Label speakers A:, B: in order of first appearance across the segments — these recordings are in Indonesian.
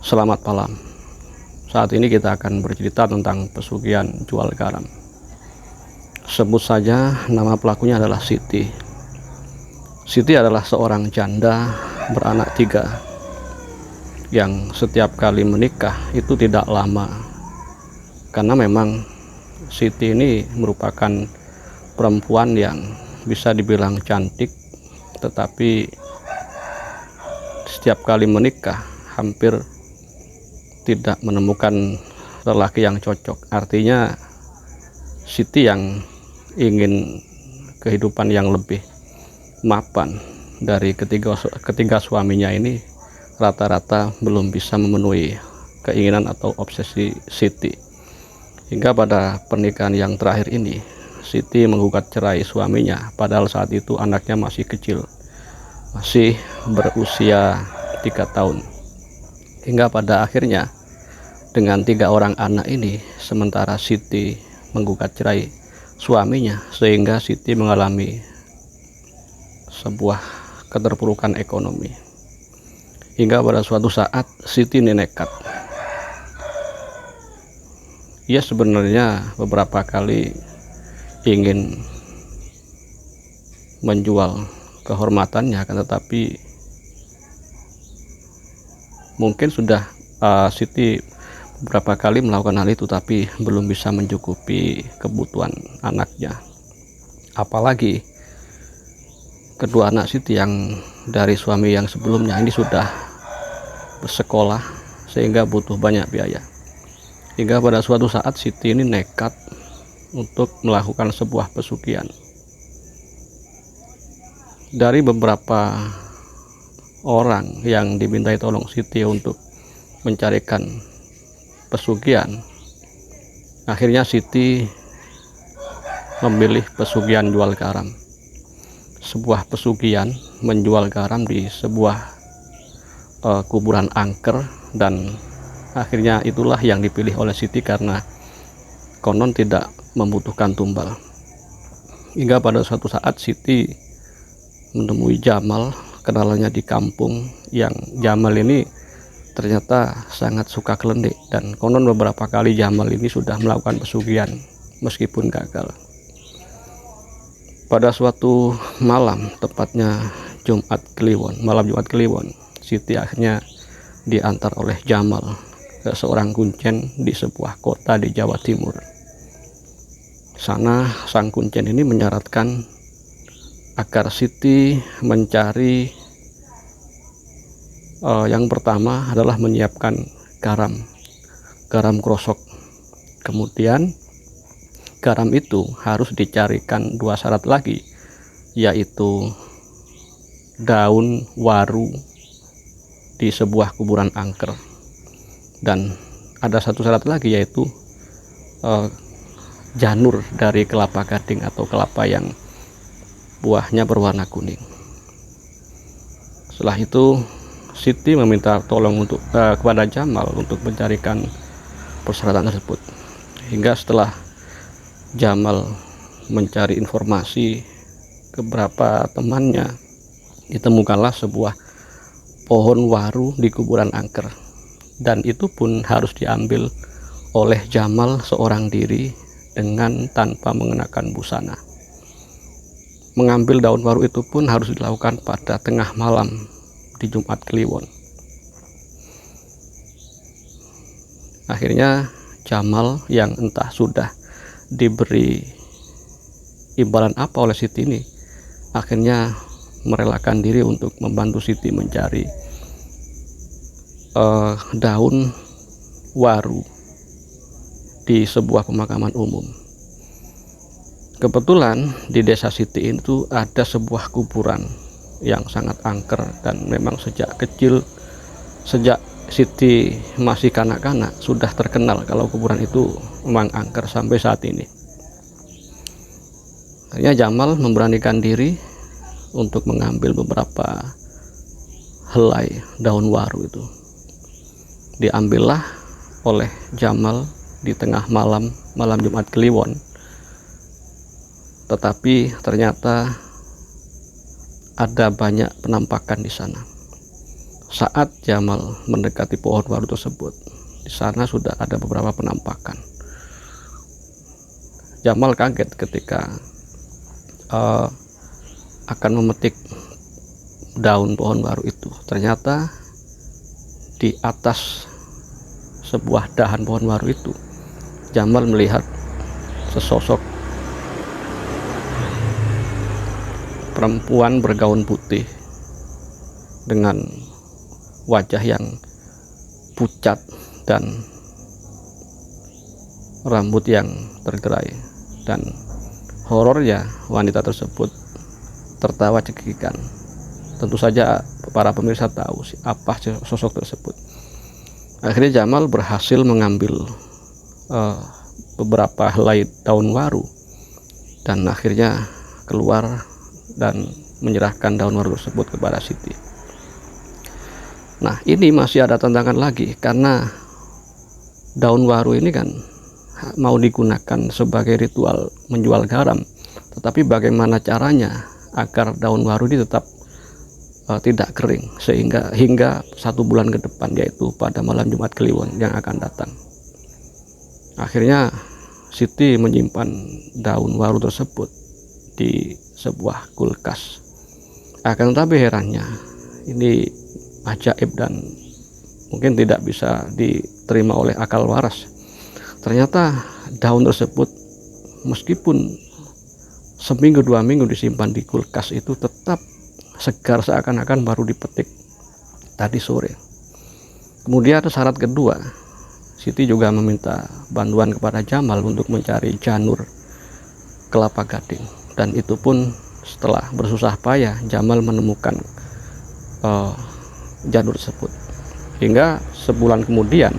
A: Selamat malam. Saat ini kita akan bercerita tentang pesugihan jual garam. Sebut saja nama pelakunya adalah Siti. Siti adalah seorang janda beranak 3 yang setiap kali menikah itu tidak lama, karena memang Siti ini merupakan perempuan yang bisa dibilang cantik, tetapi setiap kali menikah hampir tidak menemukan lelaki yang cocok. Artinya Siti yang ingin kehidupan yang lebih mapan dari ketiga suaminya ini rata-rata belum bisa memenuhi keinginan atau obsesi Siti. Hingga pada pernikahan yang terakhir ini, Siti menggugat cerai suaminya, padahal saat itu anaknya masih kecil, masih berusia 3 tahun. Hingga pada akhirnya dengan 3 orang anak ini, sementara Siti menggugat cerai suaminya, sehingga Siti mengalami sebuah keterpurukan ekonomi. Hingga pada suatu saat Siti nekat. Ia sebenarnya beberapa kali ingin menjual kehormatannya, tetapi mungkin sudah Siti beberapa kali melakukan hal itu, tapi belum bisa mencukupi kebutuhan anaknya. Apalagi kedua anak Siti yang dari suami yang sebelumnya ini sudah bersekolah, sehingga butuh banyak biaya. Hingga pada suatu saat Siti ini nekat untuk melakukan sebuah pesugihan. Dari beberapa orang yang dimintai tolong Siti untuk mencarikan pesugihan, akhirnya Siti memilih pesugihan jual garam. Sebuah pesugihan menjual garam di sebuah kuburan angker, dan akhirnya itulah yang dipilih oleh Siti karena konon tidak membutuhkan tumbal. Hingga pada suatu saat Siti menemui Jamal, kenalannya di kampung, yang Jamal ini ternyata sangat suka kelendik, dan konon beberapa kali Jamal ini sudah melakukan pesugihan meskipun gagal. Pada suatu malam, tepatnya malam Jumat Kliwon, Siti akhirnya diantar oleh Jamal ke seorang kuncen di sebuah kota di Jawa Timur. Sana sang kuncen ini menyarankan agar Siti mencari yang pertama adalah menyiapkan garam krosok. Kemudian garam itu harus dicarikan 2 syarat lagi, yaitu daun waru di sebuah kuburan angker, dan ada 1 syarat lagi, yaitu janur dari kelapa gading atau kelapa yang buahnya berwarna kuning. Setelah itu Siti meminta tolong kepada Jamal untuk mencarikan persyaratan tersebut. Hingga setelah Jamal mencari informasi ke beberapa temannya, ditemukanlah sebuah pohon waru di kuburan angker, dan itu pun harus diambil oleh Jamal seorang diri dengan tanpa mengenakan busana. Mengambil daun waru itu pun harus dilakukan pada tengah malam di Jumat Kliwon. Akhirnya Jamal yang entah sudah diberi imbalan apa oleh Siti ini, akhirnya merelakan diri untuk membantu Siti mencari daun waru di sebuah pemakaman umum. Kebetulan di desa Siti itu ada sebuah kuburan yang sangat angker, dan memang sejak Siti masih kanak-kanak sudah terkenal kalau kuburan itu memang angker sampai saat ini. Akhirnya Jamal memberanikan diri untuk mengambil beberapa helai daun waru itu. Diambillah oleh Jamal di tengah malam Jumat Kliwon. Tetapi ternyata ada banyak penampakan di sana. saat Jamal mendekati pohon waru tersebut, di sana sudah ada beberapa penampakan. Jamal kaget ketika akan memetik daun pohon waru itu. Ternyata di atas sebuah dahan pohon waru itu, Jamal melihat sesosok perempuan bergaun putih dengan wajah yang pucat dan rambut yang tergerai, dan horornya wanita tersebut tertawa cekikikan. Tentu saja para pemirsa tahu apa sosok tersebut. Akhirnya Jamal berhasil mengambil beberapa helai daun waru dan akhirnya keluar dan menyerahkan daun waru tersebut kepada Siti. Nah, ini masih ada tantangan lagi, karena daun waru ini kan mau digunakan sebagai ritual menjual garam, tetapi bagaimana caranya agar daun waru ini tetap tidak kering hingga 1 bulan ke depan, yaitu pada malam Jumat Kliwon yang akan datang. Akhirnya Siti menyimpan daun waru tersebut di sebuah kulkas. Akan tetapi herannya, ini ajaib dan mungkin tidak bisa diterima oleh akal waras. Ternyata daun tersebut meskipun seminggu 2 minggu disimpan di kulkas itu tetap segar, seakan-akan baru dipetik tadi sore. Kemudian syarat kedua, Siti juga meminta bantuan kepada Jamal untuk mencari janur kelapa gading, dan itu pun setelah bersusah payah Jamal menemukan janur tersebut. Hingga sebulan kemudian,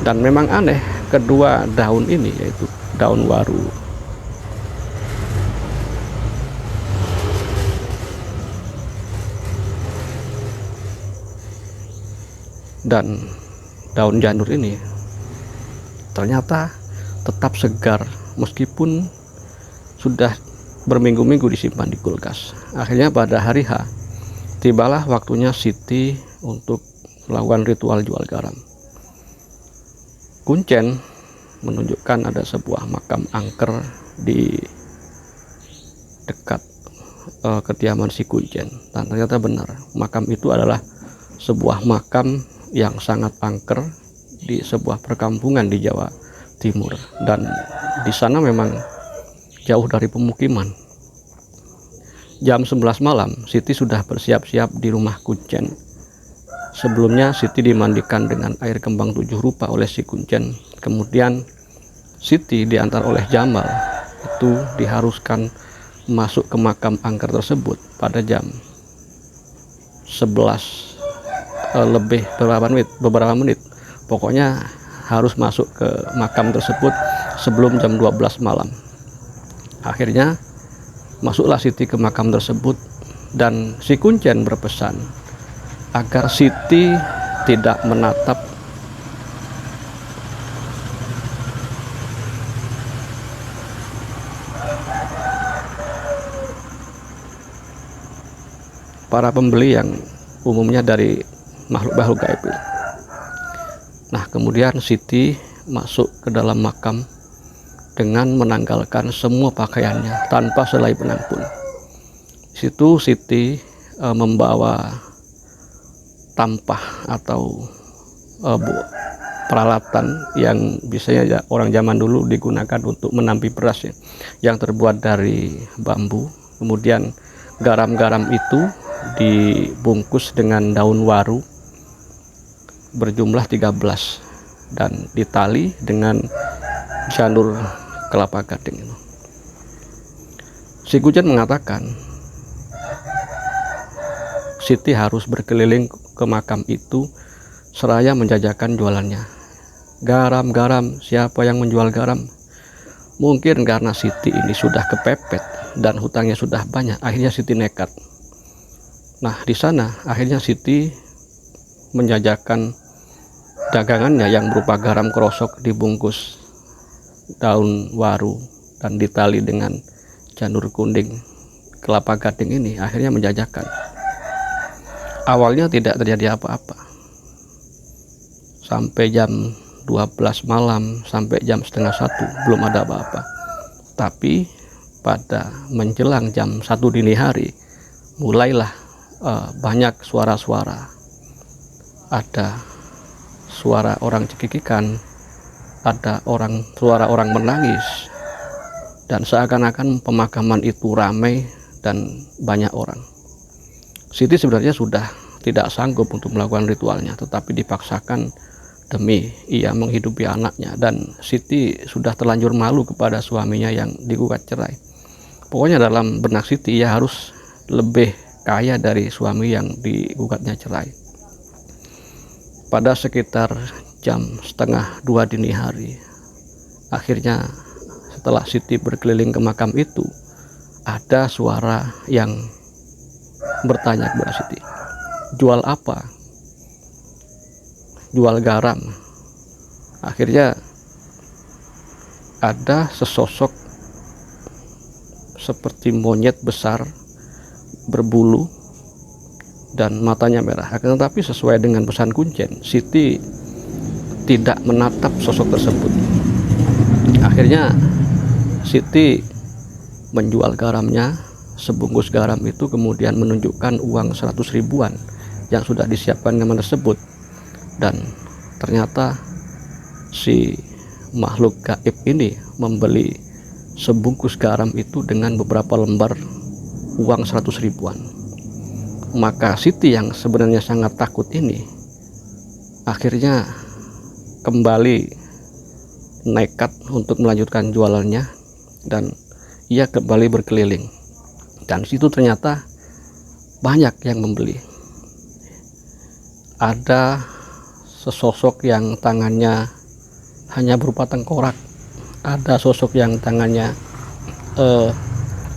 A: dan memang aneh, kedua daun ini, yaitu daun waru dan daun janur ini ternyata tetap segar meskipun sudah berminggu-minggu disimpan di kulkas. Akhirnya pada hari H tibalah waktunya Siti untuk melakukan ritual jual garam. Kuncen menunjukkan ada sebuah makam angker di dekat kediaman si Kuncen, dan ternyata benar, makam itu adalah sebuah makam yang sangat angker di sebuah perkampungan di Jawa Timur, dan di sana memang jauh dari pemukiman. Jam 11 malam Siti sudah bersiap-siap di rumah Kuncen. Sebelumnya Siti dimandikan dengan air kembang 7 rupa oleh si Kuncen. Kemudian Siti diantar oleh Jamal itu diharuskan masuk ke makam angker tersebut pada jam 11 lebih beberapa menit. Pokoknya harus masuk ke makam tersebut sebelum jam 12 malam. Akhirnya masuklah Siti ke makam tersebut, dan si Kuncen berpesan agar Siti tidak menatap para pembeli yang umumnya dari makhluk gaib. Nah, kemudian Siti masuk ke dalam makam dengan menanggalkan semua pakaiannya tanpa selai benang pun. Di situ Siti membawa tampah atau peralatan yang biasanya orang zaman dulu digunakan untuk menampi beras, ya, yang terbuat dari bambu. Kemudian garam-garam itu dibungkus dengan daun waru berjumlah 13 dan ditali dengan janur kelapa gading. Si Kuncen mengatakan Siti harus berkeliling ke makam itu seraya menjajakan jualannya. Garam, siapa yang menjual garam? Mungkin karena Siti ini sudah kepepet dan hutangnya sudah banyak, akhirnya Siti nekat. Nah, di sana akhirnya Siti menjajakan dagangannya yang berupa garam krosok dibungkus daun waru dan ditali dengan janur kuning kelapa gading ini, akhirnya menjajakan. Awalnya tidak terjadi apa-apa sampai jam 12 malam, sampai jam setengah 1 belum ada apa-apa. Tapi pada menjelang jam 1 dini hari mulailah banyak suara-suara. Ada suara orang cekikikan, ada suara orang menangis, dan seakan-akan pemakaman itu ramai dan banyak orang. Siti sebenarnya sudah tidak sanggup untuk melakukan ritualnya, tetapi dipaksakan demi ia menghidupi anaknya, dan Siti sudah terlanjur malu kepada suaminya yang digugat cerai. Pokoknya dalam benak Siti ia harus lebih kaya dari suami yang digugatnya cerai. Pada sekitar jam setengah 2 dini hari, akhirnya setelah Siti berkeliling ke makam itu, ada suara yang bertanya kepada Siti, "Jual apa?" "Jual garam." Akhirnya ada sesosok seperti monyet besar berbulu dan matanya merah. Akan tetapi sesuai dengan pesan Kuncen, Siti tidak menatap sosok tersebut. Akhirnya Siti menjual garamnya, sebungkus garam itu, kemudian menunjukkan uang 100 ribuan yang sudah disiapkan teman tersebut. Dan ternyata si makhluk gaib ini membeli sebungkus garam itu dengan beberapa lembar uang 100 ribuan. Maka Siti yang sebenarnya sangat takut ini akhirnya kembali nekat untuk melanjutkan jualannya, dan ia kembali berkeliling, dan situ ternyata banyak yang membeli. Ada sesosok yang tangannya hanya berupa tengkorak, ada sosok yang tangannya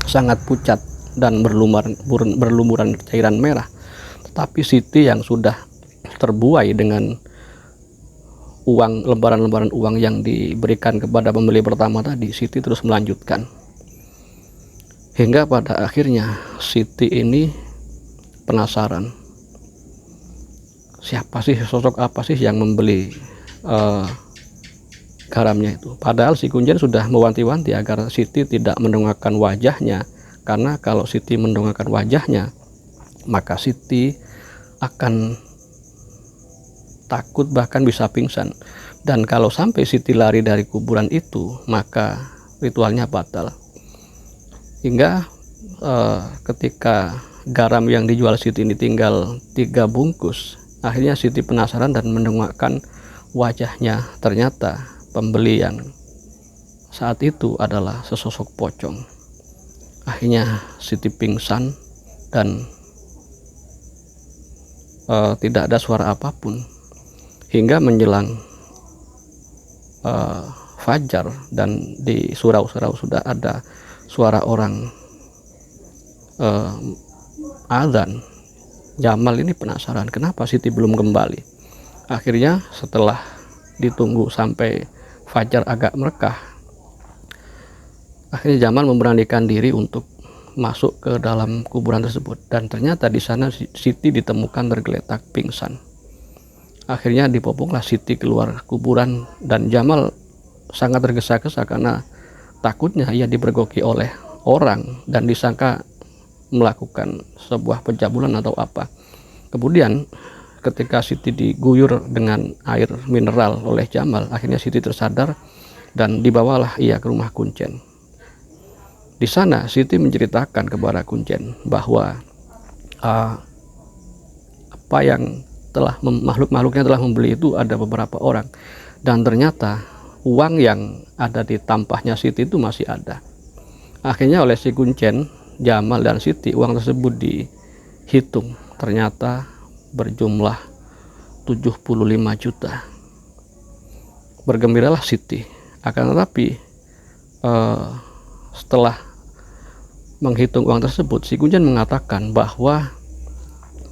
A: sangat pucat dan berlumuran cairan merah. Tetapi Siti yang sudah terbuai dengan lembaran-lembaran uang yang diberikan kepada pembeli pertama tadi, Siti terus melanjutkan. Hingga pada akhirnya Siti ini penasaran, siapa sih, sosok apa sih yang membeli garamnya itu. Padahal si Kuncen sudah mewanti-wanti agar Siti tidak mendongakkan wajahnya, karena kalau Siti mendongakkan wajahnya maka Siti akan takut, bahkan bisa pingsan. Dan kalau sampai Siti lari dari kuburan itu, maka ritualnya batal. Hingga ketika garam yang dijual Siti ini tinggal 3 bungkus, akhirnya Siti penasaran dan mendongakkan wajahnya. Ternyata pembeli yang saat itu adalah sesosok pocong. Akhirnya Siti pingsan dan tidak ada suara apapun hingga menjelang fajar, dan di surau-surau sudah ada suara orang azan. Jamal ini penasaran kenapa Siti belum kembali. Akhirnya setelah ditunggu sampai fajar agak merekah, akhirnya Jamal memberanikan diri untuk masuk ke dalam kuburan tersebut, dan ternyata di sana Siti ditemukan tergeletak pingsan. Akhirnya diboponglah Siti keluar kuburan, dan Jamal sangat tergesa-gesa karena takutnya ia dipergoki oleh orang dan disangka melakukan sebuah pencabulan atau apa. Kemudian ketika Siti diguyur dengan air mineral oleh Jamal, akhirnya Siti tersadar dan dibawalah ia ke rumah Kuncen. Di sana Siti menceritakan kepada Kuncen bahwa apa yang makhluk-makhluknya telah membeli itu ada beberapa orang, dan ternyata uang yang ada di tampahnya Siti itu masih ada. Akhirnya oleh si Kuncen, Jamal dan Siti, uang tersebut dihitung, ternyata berjumlah 75 juta. Bergembiralah Siti. Akan tetapi setelah menghitung uang tersebut, si Kuncen mengatakan bahwa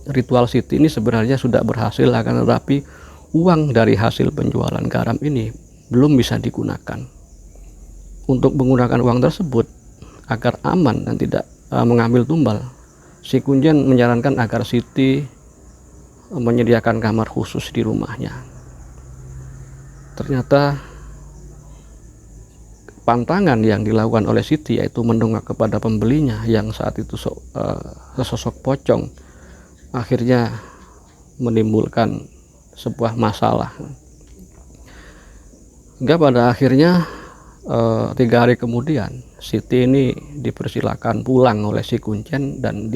A: ritual Siti ini sebenarnya sudah berhasil, akan tetapi uang dari hasil penjualan garam ini belum bisa digunakan. Untuk menggunakan uang tersebut agar aman dan tidak mengambil tumbal, si Kuncen menyarankan agar Siti menyediakan kamar khusus di rumahnya. Ternyata pantangan yang dilakukan oleh Siti, yaitu mendongak kepada pembelinya yang saat itu sesosok pocong, akhirnya menimbulkan sebuah masalah. Hingga pada akhirnya 3 hari kemudian Siti ini dipersilakan pulang oleh si Kuncen dan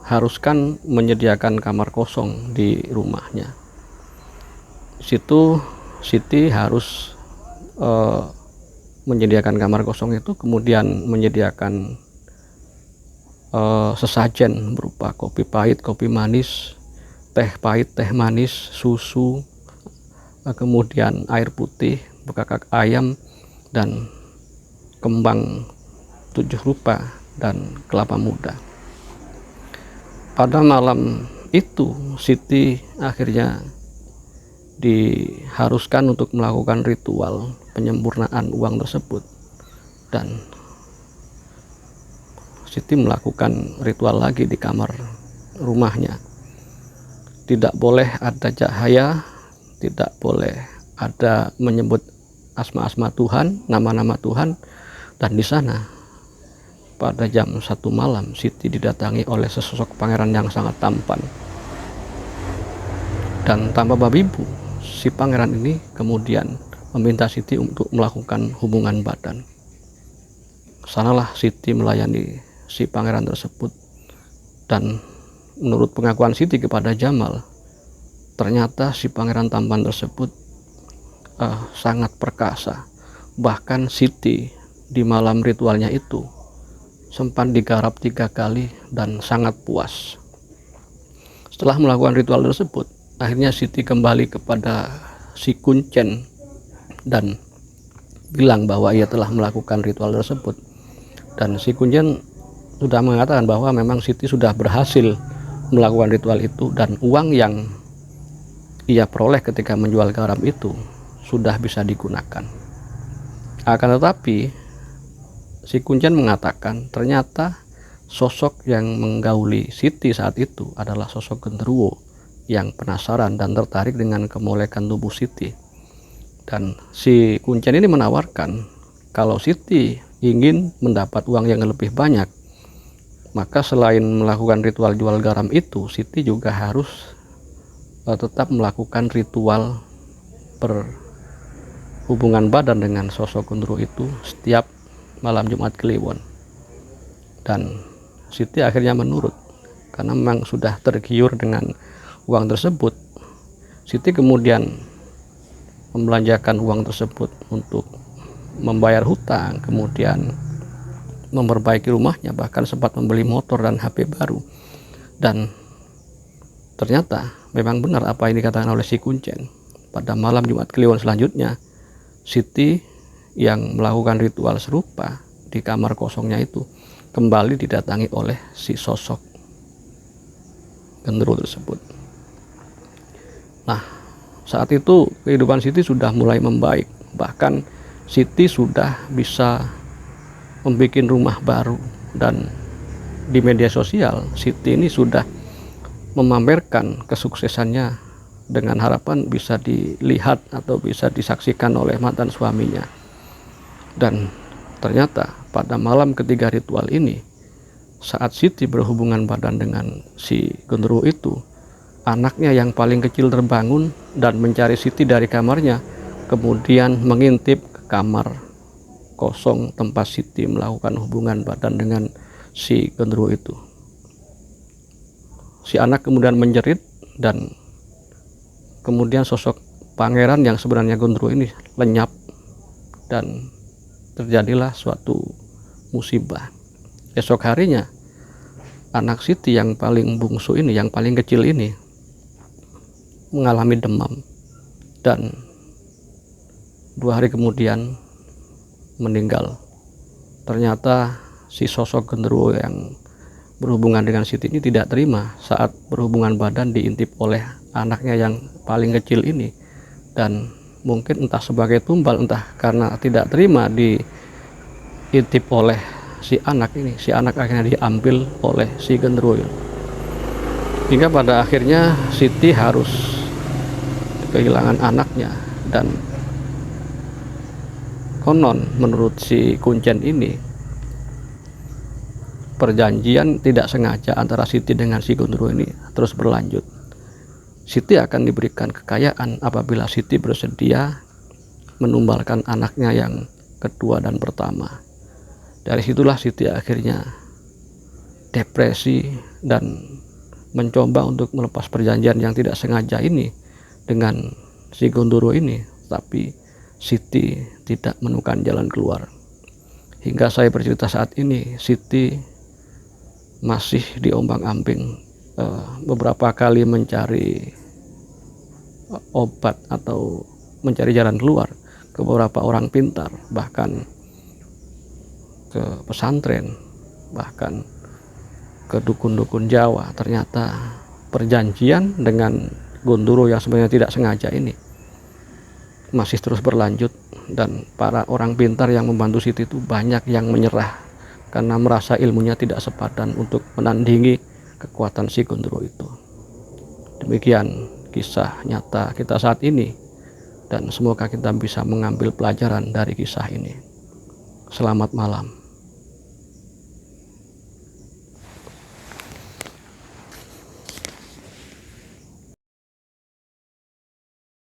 A: diharuskan menyediakan kamar kosong di rumahnya. Di situ Siti harus menyediakan kamar kosong itu, kemudian menyediakan sesajen berupa kopi pahit, kopi manis, teh pahit, teh manis, susu, kemudian air putih, bekakak ayam, dan kembang 7 rupa dan kelapa muda. Pada malam itu Siti akhirnya diharuskan untuk melakukan ritual penyempurnaan uang tersebut, dan Siti melakukan ritual lagi di kamar rumahnya. Tidak boleh ada cahaya, tidak boleh ada menyebut asma-asma Tuhan, nama-nama Tuhan. Dan di sana pada jam 1 malam Siti didatangi oleh sesosok pangeran yang sangat tampan. Dan tanpa babibu, si pangeran ini kemudian meminta Siti untuk melakukan hubungan badan. Sanalah Siti melayani si pangeran tersebut, dan menurut pengakuan Siti kepada Jamal, ternyata si pangeran tampan tersebut sangat perkasa. Bahkan Siti di malam ritualnya itu sempat digarap 3 kali dan sangat puas. Setelah melakukan ritual tersebut, akhirnya Siti kembali kepada si Kuncen dan bilang bahwa ia telah melakukan ritual tersebut. Dan si Kuncen sudah mengatakan bahwa memang Siti sudah berhasil melakukan ritual itu, dan uang yang ia peroleh ketika menjual garam itu sudah bisa digunakan. Akan tetapi si Kuncen mengatakan ternyata sosok yang menggauli Siti saat itu adalah sosok genderuwo yang penasaran dan tertarik dengan kemolekan tubuh Siti. Dan si Kuncen ini menawarkan kalau Siti ingin mendapat uang yang lebih banyak, maka selain melakukan ritual jual garam itu, Siti juga harus tetap melakukan ritual berhubungan badan dengan sosok genderuwo itu setiap malam Jumat Kliwon. Dan Siti akhirnya menurut, karena memang sudah tergiur dengan uang tersebut. Siti kemudian membelanjakan uang tersebut untuk membayar hutang, kemudian memperbaiki rumahnya, bahkan sempat membeli motor dan HP baru. Dan ternyata memang benar apa yang dikatakan oleh si Kuncen. Pada malam Jumat Kliwon selanjutnya, Siti yang melakukan ritual serupa di kamar kosongnya itu kembali didatangi oleh si sosok genderuwo tersebut. Nah, saat itu kehidupan Siti sudah mulai membaik. Bahkan Siti sudah bisa membuat rumah baru, dan di media sosial Siti ini sudah memamerkan kesuksesannya dengan harapan bisa dilihat atau bisa disaksikan oleh mantan suaminya. Dan ternyata pada malam ketiga ritual ini, saat Siti berhubungan badan dengan si genderuwo itu, anaknya yang paling kecil terbangun dan mencari Siti dari kamarnya, kemudian mengintip ke kamar kosong tempat Siti melakukan hubungan badan dengan si genderuwo itu. Si anak kemudian menjerit, dan kemudian sosok pangeran yang sebenarnya genderuwo ini lenyap, dan terjadilah suatu musibah. Esok harinya anak Siti yang paling bungsu ini, yang paling kecil ini, mengalami demam, dan 2 hari kemudian meninggal. Ternyata si sosok genderuwo yang berhubungan dengan Siti ini tidak terima saat berhubungan badan diintip oleh anaknya yang paling kecil ini, dan mungkin entah sebagai tumbal, entah karena tidak terima diintip oleh si anak ini, si anak akhirnya diambil oleh si genderuwo. hingga pada akhirnya Siti harus kehilangan anaknya. Dan konon menurut si Kuncen ini, perjanjian tidak sengaja antara Siti dengan si Gondoruo ini terus berlanjut. Siti akan diberikan kekayaan apabila Siti bersedia menumbalkan anaknya yang kedua dan pertama. Dari situlah Siti akhirnya depresi dan mencoba untuk melepas perjanjian yang tidak sengaja ini dengan si Gondoruo ini, tapi Siti tidak menemukan jalan keluar. Hingga saya bercerita saat ini, Siti masih diombang-ambing, beberapa kali mencari obat atau mencari jalan keluar ke beberapa orang pintar, bahkan ke pesantren, bahkan ke dukun-dukun Jawa. Ternyata perjanjian dengan Gondoruo yang sebenarnya tidak sengaja ini masih terus berlanjut, dan para orang pintar yang membantu Siti itu banyak yang menyerah karena merasa ilmunya tidak sepadan untuk menandingi kekuatan si Gondoruo itu. Demikian kisah nyata kita saat ini, dan semoga kita bisa mengambil pelajaran dari kisah ini. Selamat malam.